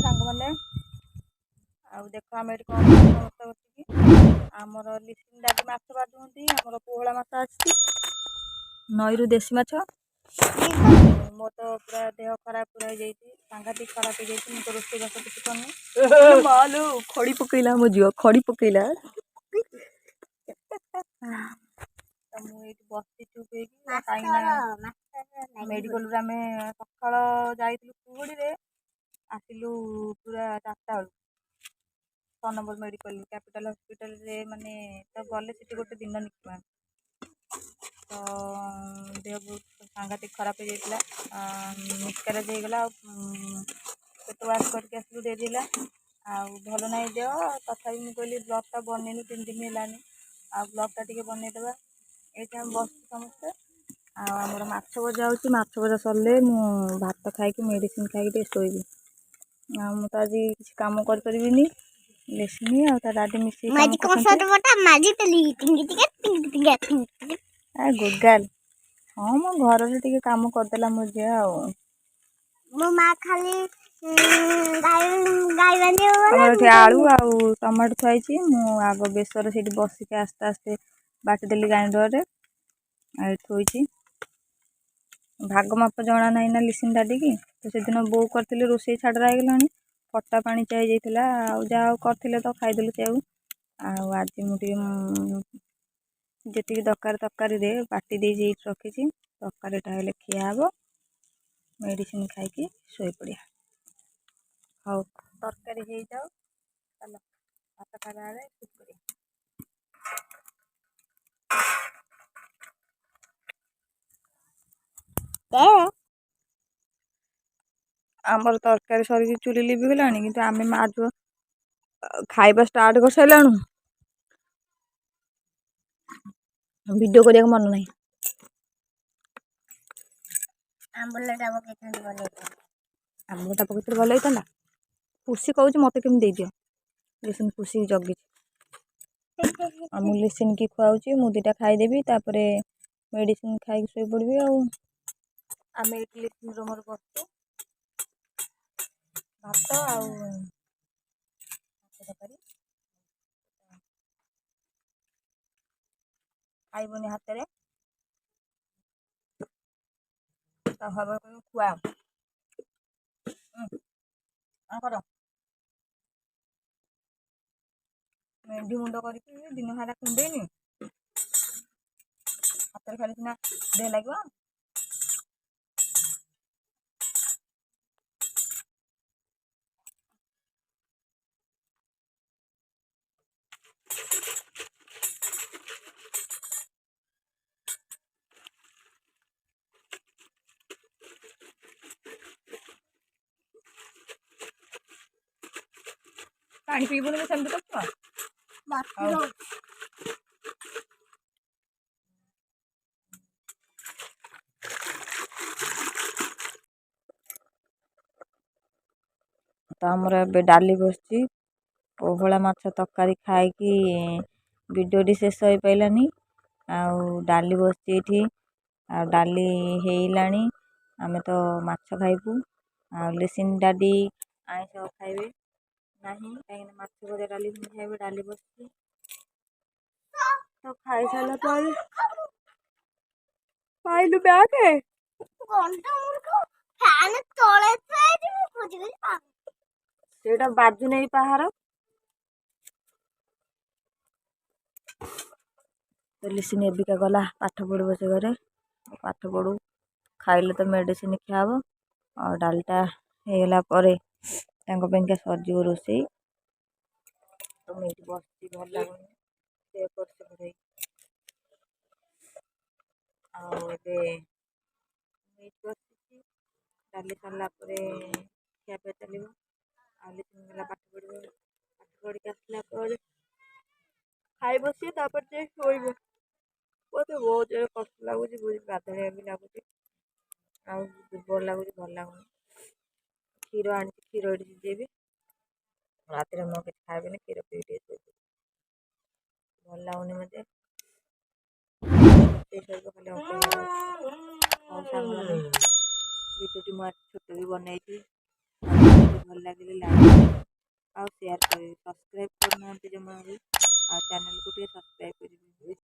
ସାଙ୍ଗମାନେ ଆଉ ଦେଖ ଆମେ ଏଠି କଣ ସମସ୍ତେ ବସିକି ଆମର ଲିସିନ୍ ଡାଡି ମାଛ ବାଜୁଛନ୍ତି। ଆମର ପୋହଳା ମାଛ ଆସିଛି ନଈରୁ ଦେଶୀ ମାଛ। ମୋର ତ ପୁରା ଦେହ ଖରାପ ପୁରା ହେଇଯାଇଛି, ସାଂଘାତିକ ଖରାପ ହେଇଯାଇଛି। ମୁଁ ତ ରୋଷେଇବାସ କିଛି କରୁନି। ମାଲୋ ଖଡ଼ି ପକେଇଲା ମୋ ଝିଅ, ଖଡ଼ି ପକେଇଲା। ତ ମୁଁ ଏଇଠି ବସିଛି ଚୁପ୍ ହେଇକି, କାହିଁକି ନା ମେଡ଼ିକାଲରୁ ଆମେ ସକାଳ ଯାଇଥିଲୁ କୁହୁଡ଼ିରେ, ଆସିଲୁ ପୁରା 4ଟା ବେଳକୁ 6 ନମ୍ବର ମେଡ଼ିକାଲ କ୍ୟାପିଟାଲ ହସ୍ପିଟାଲରେ। ମାନେ ତ ଗଲେ ସେଠି ଗୋଟେ ଦିନ ନିକ୍ୱା। ତ ଦେହ ବହୁତ ସାଂଘାତିକ ଖରାପ ହେଇଯାଇଥିଲା, ମିସକାରେଜ ହେଇଗଲା। ଆଉ ପେଟ ୱାଶ କରିକି ଆସିଲୁ, ଡେରି ହେଲା। ଆଉ ଭଲ ନାହିଁ ଦେହ, ତଥାପି ମୁଁ କହିଲି ବ୍ଲଗ୍ଟା ବନେଇନି 3 ଦିନ ହେଲାନି, ଆଉ ବ୍ଲଗ୍ଟା ଟିକେ ବନେଇଦେବା। ଏଇଠି ଆମେ ବସିଛୁ ସମସ୍ତେ। ଆଉ ଆମର ମାଛ ଭଜା ହେଉଛି, ମାଛ ଭଜା ସରିଲେ ମୁଁ ଭାତ ଖାଇକି ମେଡ଼ିସିନ ଖାଇକି ଟିକେ ଶୋଇବି। ଆଉ ମୁଁ ତ ଆଜି କିଛି କାମ କରିପାରିବିନି। ଲେସିନି ଆଉ ତା ଡାଡି ମିଶିକି କାମ କରୁଛନ୍ତି। ଗୁଗାଲ ହଁ ମୋ ଘରରେ ଟିକେ କାମ କରିଦେଲା ମୋ ଝିଅ। ଆଉ ମୋ ମା ଖାଲି ଆମର ଏଠି ଆଳୁ ଆଉ ଟମାଟୋ ଥୁଆ ହେଇଛି। ମୁଁ ଆଗ ବେସର ସେଇଠି ବସିକି ଆସ୍ତେ ଆସ୍ତେ ବାଟିଦେଲି ଗ୍ରାଇଣ୍ଡରରେ। ଆଉ ଥୋଇଛି, ଭାଗ ମାପ ଜଣା ନାହିଁ ନା ଲିସିନ୍ ଡାଡିକି। ତ ସେଦିନ ବୋଉ କରିଥିଲି, ରୋଷେଇ ଛାଡ଼ରା ହେଇଗଲାଣି, ଖଟା ପାଣି ଚା ହେଇଯାଇଥିଲା। ଆଉ ଯାହା ହଉ କରିଥିଲେ ତ ଖାଇଦେଲୁ ସେଉ। ଆଉ ଆଜି ମୁଁ ଟିକେ ଯେତିକି ଦରକାର ତରକାରୀରେ ବାଟି ଦେଇଛି, ଏଇଠି ରଖିଛି। ତରକାରୀଟା ହେଲେ ଖିଆ ହବ, ମେଡ଼ିସିନ ଖାଇକି ଶୋଇପଡ଼ିବା। ହଉ ତରକାରୀ ହେଇଯାଉ, ଚାଲ ଭାତ ଖାଇବା ବେଳେ ଶୁଟ୍ କରିବା। ଆମର ତରକାରୀ ସରିକି ଚୁଲି ଲିଭିଗଲାଣି, କିନ୍ତୁ ଆମେ ମା ଝିଅ ଖାଇବା ଷ୍ଟାର୍ଟ କରିସାରିଲାଣୁ। ଭିଡ଼ିଓ କରିବାକୁ ମନ ନାହିଁ। ଆମ୍ବୁଲଟା ପକେଇଥିଲେ ଭଲ ହେଇଥାନ୍ତା। ପୁଷି କହୁଛି ମତେ କେମିତି ଦେଇଦିଅ। ଲିସିନ୍ ପୁଷିକି ଜଗିଛି। ଆଉ ମୁଁ ଲିସିନ୍ କି ଖୁଆଉଛି, ମୁଁ 2ଟା ଖାଇଦେବି, ତାପରେ ମେଡ଼ିସିନ ଖାଇକି ଶୋଇପଡ଼ିବି। ଆଉ ଆମେ ଏଇଠି ଲିସିନ୍ ର ମୋର ବସିଛୁ, ଭାତ ଆଉ ତରକାରୀ ଖାଇବନି ହାତରେ ତା ଖୁଆ କର ମେଣ୍ଡି ମୁଣ୍ଡ କରିକି ଦିନ ସାରା କୁଣ୍ଡେଇନି, ହାତରେ ଖାଲି ସିନା ଦେହ ଲାଗିବ। ପାଣି ପିଇବୁନି ସେମିତି କରୁଛ। ତ ଆମର ଏବେ ଡାଲି ବସିଛି। ପୋହଳା ମାଛ ତରକାରୀ ଖାଇକି ଭିଡ଼ିଓଟି ଶେଷ ହେଇପାରିଲାନି। ଆଉ ଡାଲି ବସିଛି ଏଇଠି, ଆଉ ଡାଲି ହେଇଲାଣି। ଆମେ ତ ମାଛ ଖାଇବୁ, ଆଉ ଲିସିନ୍ ଡାଡି ଆଇଁଷ ଖାଇବେ ନାହିଁ, କାହିଁକିନା ମାଛ ଭଜା ଡାଲି ଖାଇବେ। ଡାଲି ବସିଛି, ତ ଖାଇସାରିଲା ପରେ ପାଇଲୁ ବ୍ୟାଗ ସେଇଟା ବାଜୁ ନେଇ ପାହାର। ଲିସିନ୍ ଏବିକା ଗଲା ପାଠ ପଢ଼ିବ ସେ ଘରେ, ପାଠ ପଢ଼ୁ, ଖାଇଲେ ତ ମେଡ଼ିସିନ ଖିଆ ହବ। ଆଉ ଡାଲିଟା ହେଇଗଲା ପରେ ତାଙ୍କ ପାଇଁକା ସରିଯିବ ରୋଷେଇ। ତ ମୁଁ ଏଇଠି ବସିଛି, ଭଲ ଲାଗୁନି, ଏପଟ ସେପଟ ହେଇକି। ଆଉ ଏବେ ଏଇଠି ବସିଛି, ଡାଲି ସରିଲା ପରେ ଖିଆପିଆ ଚାଲିବ। ଆଉ ଲିସିନ୍ ଗଲା ପାଠ ପଢ଼ିବ, ପାଠ ପଢ଼ିକି ଆସିଲା ପରେ ଖାଇବ ସିଏ, ତାପରେ ଯାଇ ଶୋଇବ। ମତେ ବହୁତ ଜୋରେ କଷ୍ଟ ଲାଗୁଛି, ବହୁତ ବାଧାଳିଆ ବି ଲାଗୁଛି, ଆଉ ଦୁର୍ବଳ ଲାଗୁଛି, ଭଲ ଲାଗୁନି। କ୍ଷୀର ଆଣିଛି, କ୍ଷୀର ଏଠି ସିଝେଇବି। ରାତିରେ ମୁଁ କିଛି ଖାଇବିନି, କ୍ଷୀର ପିଇକି ଟିକେ ଶୋଇପଡ଼ିବି। ଭଲ ଲାଗୁନି ମତେ। ରୋଷେଇ ସରିବ ଖାଲି ଅପେକ୍ଷା ଅଛି। ହଉ ସାଙ୍ଗମାନେ ଭିଡ଼ିଓଟି ମୁଁ ଆଜି ଛୋଟ ବି ବନେଇଛି। ଭଲ ଲାଗିଲେ ଲାଇକ୍ ଆଉ ସେୟାର କରିବେ। ସବସ୍କ୍ରାଇବ୍ କରୁନାହାନ୍ତି ଜମା ବି, ଆଉ ଚ୍ୟାନେଲକୁ ଟିକେ ସବସ୍କ୍ରାଇବ୍ କରିବେ।